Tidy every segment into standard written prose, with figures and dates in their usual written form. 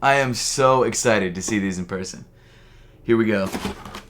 I am so excited to see these in person. Here we go.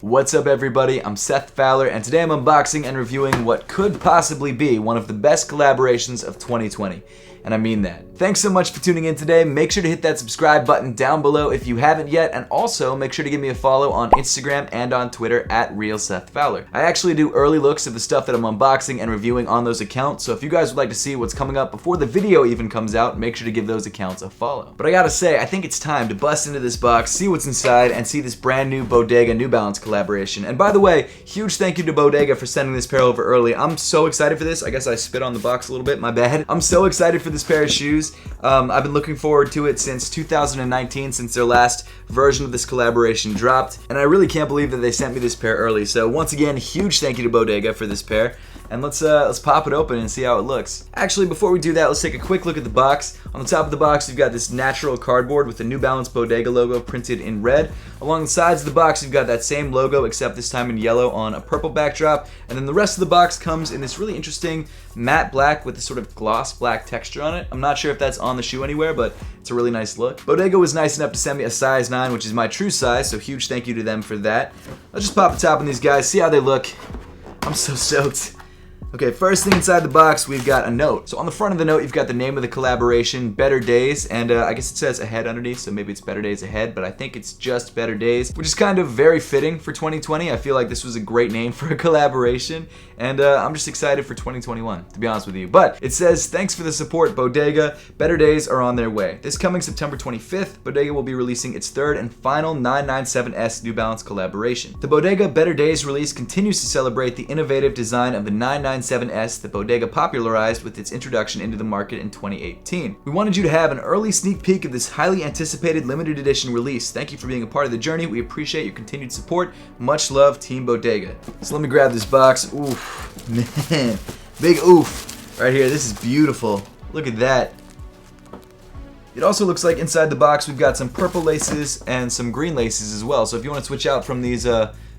What's up, everybody? I'm Seth Fowler, and today I'm unboxing and reviewing what could possibly be one of the best collaborations of 2020. And I mean that. Thanks so much for tuning in today. Make sure to hit that subscribe button down below if you haven't yet, and also make sure to give me a follow on Instagram and on Twitter at @RealSethFowler. I actually do early looks of the stuff that I'm unboxing and reviewing on those accounts, so if you guys would like to see what's coming up before the video even comes out, make sure to give those accounts a follow. But I gotta say, I think it's time to bust into this box, see what's inside, and see this brand new BODEGA New Balance collaboration. And by the way, huge thank you to BODEGA for sending this pair over early. I'm so excited for this. I guess I spit on the box a little bit, my bad. I'm so excited for this pair of shoes. I've been looking forward to it since 2019, since their last version of this collaboration dropped, and I really can't believe that they sent me this pair early. So once again, huge thank you to BODEGA for this pair. And let's pop it open and see how it looks. Actually, before we do that, let's take a quick look at the box. On the top of the box, you've got this natural cardboard with the New Balance BODEGA logo printed in red. Along the sides of the box, you've got that same logo, except this time in yellow on a purple backdrop. And then the rest of the box comes in this really interesting matte black with this sort of gloss black texture on it. I'm not sure if that's on the shoe anywhere, but it's a really nice look. BODEGA was nice enough to send me a size 9, which is my true size, so huge thank you to them for that. Let's just pop the top on these guys, see how they look. I'm so stoked. Okay, first thing inside the box, we've got a note. So on the front of the note, you've got the name of the collaboration, Better Days, and I guess it says ahead underneath, so maybe it's Better Days Ahead, but I think it's just Better Days, which is kind of very fitting for 2020. I feel like this was a great name for a collaboration, and I'm just excited for 2021, to be honest with you. But it says, thanks for the support, BODEGA. Better Days are on their way. This coming September 25th, BODEGA will be releasing its third and final 997S New Balance collaboration. The BODEGA Better Days release continues to celebrate the innovative design of the 997S that BODEGA popularized with its introduction into the market in 2018. We wanted you to have an early sneak peek of this highly anticipated limited edition release. Thank you for being a part of the journey. We appreciate your continued support. Much love, Team BODEGA. So let me grab this box. Oof, man, big oof right here. This is beautiful. Look at that. It also looks like inside the box we've got some purple laces and some green laces as well. So if you want to switch out from these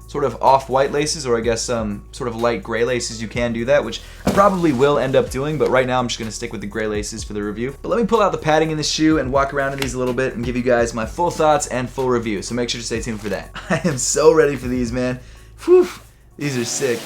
sort of off-white laces, or I guess sort of light gray laces, you can do that, which I probably will end up doing, but right now I'm just going to stick with the gray laces for the review. But let me pull out the padding in the shoe and walk around in these a little bit and give you guys my full thoughts and full review, so make sure to stay tuned for that. I am so ready for these, man. Whew, these are sick.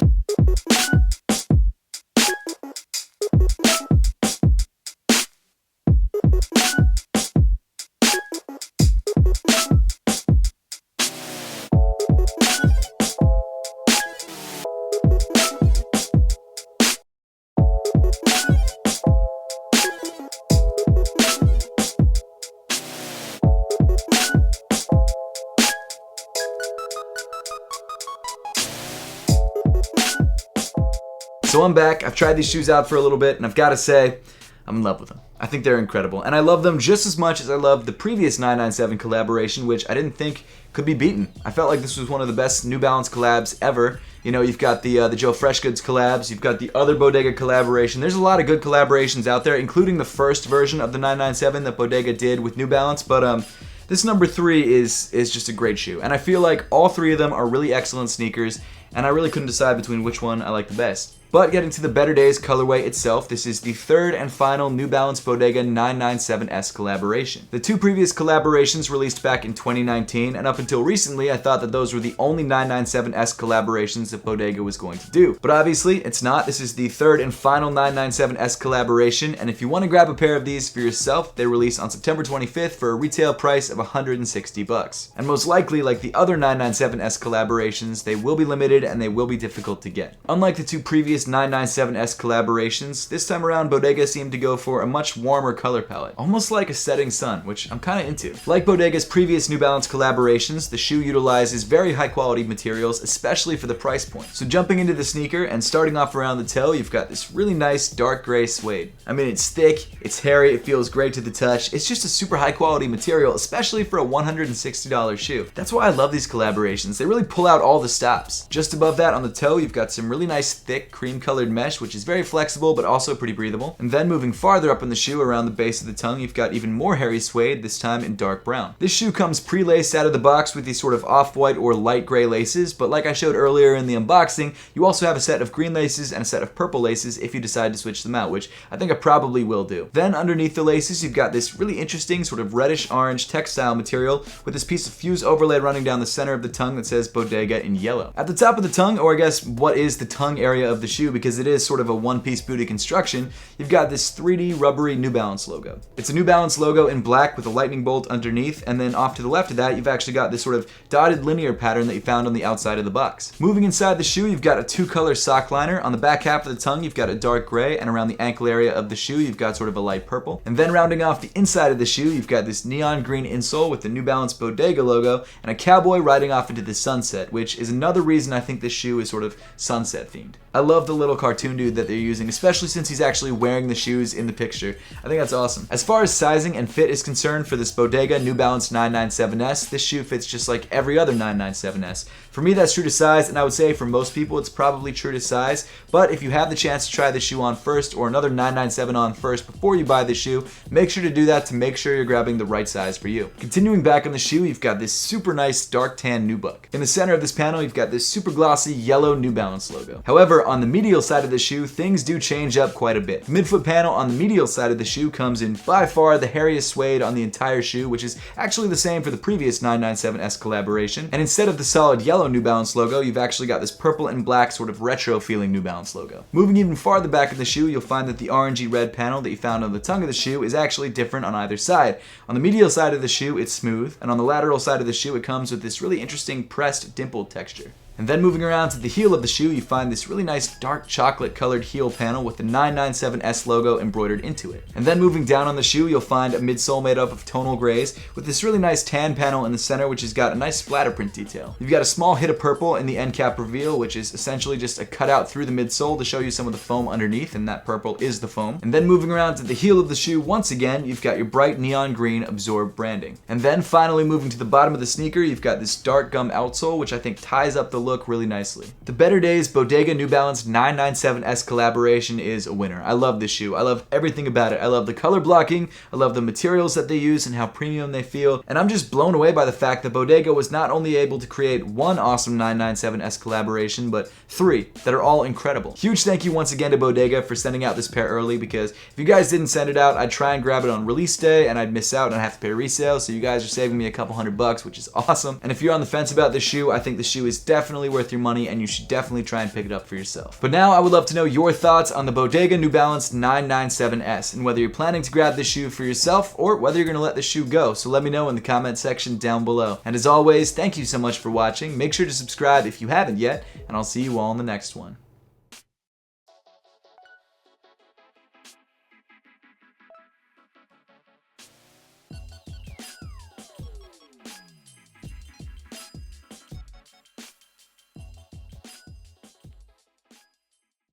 So I'm back. I've tried these shoes out for a little bit, and I've got to say, I'm in love with them. I think they're incredible, and I love them just as much as I loved the previous 997 collaboration, which I didn't think could be beaten. I felt like this was one of the best New Balance collabs ever. You know, you've got the Joe Freshgoods collabs, you've got the other BODEGA collaboration. There's a lot of good collaborations out there, including the first version of the 997 that BODEGA did with New Balance, but this number 3 is just a great shoe, and I feel like all 3 of them are really excellent sneakers, and I really couldn't decide between which one I like the best. But getting to the Better Days colorway itself, this is the third and final New Balance BODEGA 997S collaboration. The 2 previous collaborations released back in 2019, and up until recently I thought that those were the only 997S collaborations that BODEGA was going to do. But obviously it's not. This is the third and final 997S collaboration, and if you want to grab a pair of these for yourself, they release on September 25th for a retail price of $160. And most likely, like the other 997S collaborations, they will be limited and they will be difficult to get. Unlike the 2 previous 997S collaborations, this time around BODEGA seemed to go for a much warmer color palette, almost like a setting sun, which I'm kind of into. Like BODEGA's previous New Balance collaborations, the shoe utilizes very high quality materials, especially for the price point. So jumping into the sneaker and starting off around the toe, you've got this really nice dark gray suede. I mean, it's thick, it's hairy, it feels great to the touch. It's just a super high quality material, especially for a $160 shoe. That's why I love these collaborations. They really pull out all the stops. Just above that on the toe, you've got some really nice thick cream cream colored mesh, which is very flexible but also pretty breathable. And then moving farther up in the shoe around the base of the tongue, you've got even more hairy suede, this time in dark brown. This shoe comes pre-laced out of the box with these sort of off-white or light gray laces, but like I showed earlier in the unboxing, you also have a set of green laces and a set of purple laces if you decide to switch them out, which I think I probably will do. Then underneath the laces, you've got this really interesting sort of reddish-orange textile material with this piece of fuse overlay running down the center of the tongue that says Bodega in yellow. At the top of the tongue, or I guess what is the tongue area of the shoe, because it is sort of a one-piece booty construction, you've got this 3D rubbery New Balance logo. It's a New Balance logo in black with a lightning bolt underneath, and then off to the left of that, you've actually got this sort of dotted linear pattern that you found on the outside of the box. Moving inside the shoe, you've got a two-color sock liner. On the back half of the tongue, you've got a dark gray, and around the ankle area of the shoe, you've got sort of a light purple. And then rounding off the inside of the shoe, you've got this neon green insole with the New Balance Bodega logo, and a cowboy riding off into the sunset, which is another reason I think this shoe is sort of sunset themed. I love the little cartoon dude that they're using, especially since he's actually wearing the shoes in the picture. I think that's awesome. As far as sizing and fit is concerned for this Bodega New Balance 997S, this shoe fits just like every other 997S. For me, that's true to size, and I would say for most people, it's probably true to size, but if you have the chance to try this shoe on first or another 997 on first before you buy the shoe, make sure to do that to make sure you're grabbing the right size for you. Continuing back on the shoe, you've got this super nice dark tan nubuck. In the center of this panel, you've got this super glossy yellow New Balance logo. However, on the medial side of the shoe, things do change up quite a bit. The midfoot panel on the medial side of the shoe comes in by far the hairiest suede on the entire shoe, which is actually the same for the previous 997S collaboration. And instead of the solid yellow New Balance logo, you've actually got this purple and black sort of retro feeling New Balance logo. Moving even farther back in the shoe, you'll find that the orangey red panel that you found on the tongue of the shoe is actually different on either side. On the medial side of the shoe, it's smooth, and on the lateral side of the shoe, it comes with this really interesting pressed dimpled texture. And then moving around to the heel of the shoe, you find this really nice dark chocolate colored heel panel with the 997S logo embroidered into it. And then moving down on the shoe, you'll find a midsole made up of tonal grays with this really nice tan panel in the center, which has got a nice splatter print detail. You've got a small hit of purple in the end cap reveal, which is essentially just a cutout through the midsole to show you some of the foam underneath, and that purple is the foam. And then moving around to the heel of the shoe, once again, you've got your bright neon green absorbed branding. And then finally moving to the bottom of the sneaker, you've got this dark gum outsole, which I think ties up the look really nicely. The Better Days Bodega New Balance 997S collaboration is a winner. I love this shoe. I love everything about it. I love the color blocking, I love the materials that they use and how premium they feel, and I'm just blown away by the fact that Bodega was not only able to create one awesome 997S collaboration, but three that are all incredible. Huge thank you once again to Bodega for sending out this pair early, because if you guys didn't send it out, I'd try and grab it on release day and I'd miss out and I'd have to pay resale, so you guys are saving me a couple $100, which is awesome. And if you're on the fence about this shoe, I think the shoe is definitely worth your money and you should definitely try and pick it up for yourself. But now I would love to know your thoughts on the Bodega New Balance 997S and whether you're planning to grab this shoe for yourself or whether you're going to let the shoe go. So let me know in the comment section down below. And as always, thank you so much for watching. Make sure to subscribe if you haven't yet, and I'll see you all in the next one.